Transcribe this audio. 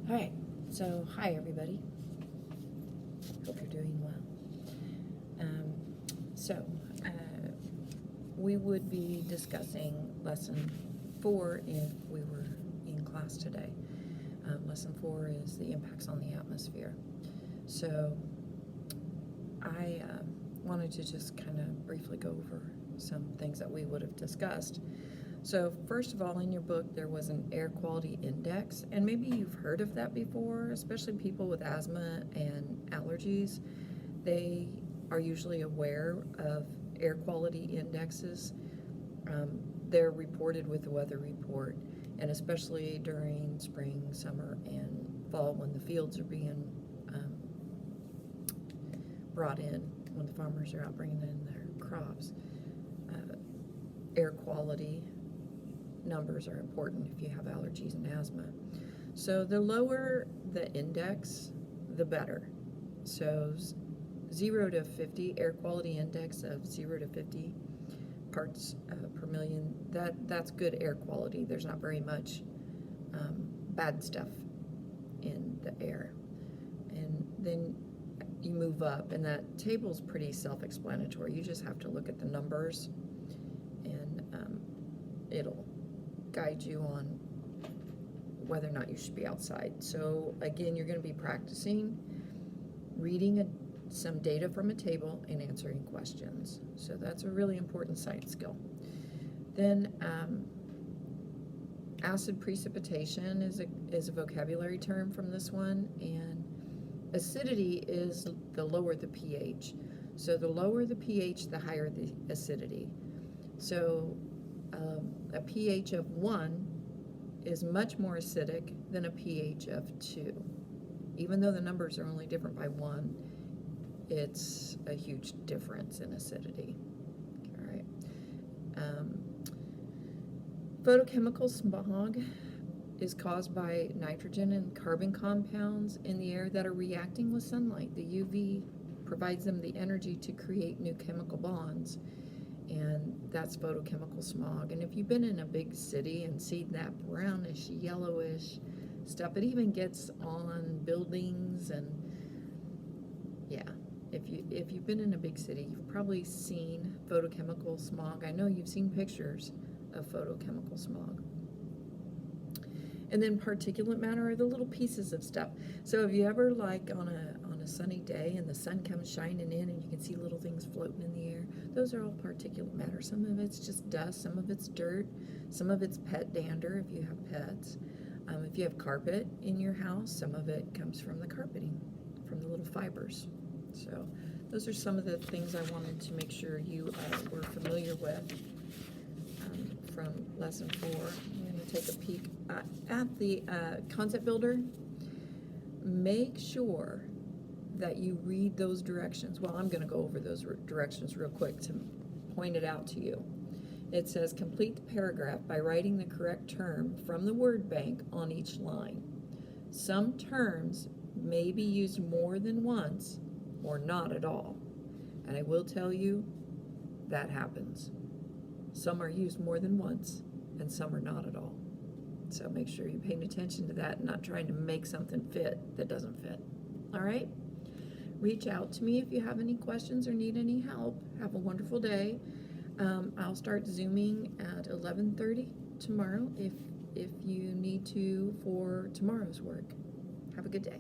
All right, so hi everybody. Hope you're doing well. So we would be discussing lesson 4 if we were in class today. Lesson 4 is the impacts on the atmosphere. So I wanted to just kind of briefly go over some things that we would have discussed. So first of all, in your book there was an air quality index, and maybe you've heard of that before, especially people with asthma and allergies. They are usually aware of air quality indexes. They're reported with the weather report, and especially during spring, summer, and fall when the fields are being brought in, when the farmers are out bringing in their crops. Air quality numbers are important if you have allergies and asthma. So the lower the index, the better. So 0 to 50, air quality index of 0 to 50 parts per million, that's good air quality. There's not very much bad stuff in the air. And then you move up, and that table's pretty self-explanatory. You just have to look at the numbers, and it'll guide you on whether or not you should be outside. So again, you're going to be practicing reading some data from a table and answering questions. So that's a really important science skill. Then acid precipitation is a vocabulary term from this one, and acidity is the lower the pH. So the lower the pH, the higher the acidity. So a pH of 1 is much more acidic than a pH of 2. Even though the numbers are only different by 1, it's a huge difference in acidity. All right. Photochemical smog is caused by nitrogen and carbon compounds in the air that are reacting with sunlight. The UV provides them the energy to create new chemical bonds, and that's photochemical smog. And if you've been in a big city and seen that brownish, yellowish stuff, it even gets on buildings, and yeah, if you've been in a big city, you've probably seen photochemical smog. I know you've seen pictures of photochemical smog. And then particulate matter are the little pieces of stuff. So have you ever, like on a sunny day and the sun comes shining in and you can see little things floating in the air? Those are all particulate matter. Some of it's just dust, some of it's dirt, some of it's pet dander if you have pets. If you have carpet in your house, some of it comes from the carpeting, from the little fibers. So those are some of the things I wanted to make sure you were familiar with from lesson 4. I'm going to take a peek at the concept builder. Make sure that you read those directions. Well, I'm going to go over those directions real quick to point it out to you. It says complete the paragraph by writing the correct term from the word bank on each line. Some terms may be used more than once or not at all. And I will tell you that happens. Some are used more than once and some are not at all. So make sure you're paying attention to that and not trying to make something fit that doesn't fit. All right? Reach out to me if you have any questions or need any help. Have a wonderful day. I'll start Zooming at 11:30 tomorrow if you need to for tomorrow's work. Have a good day.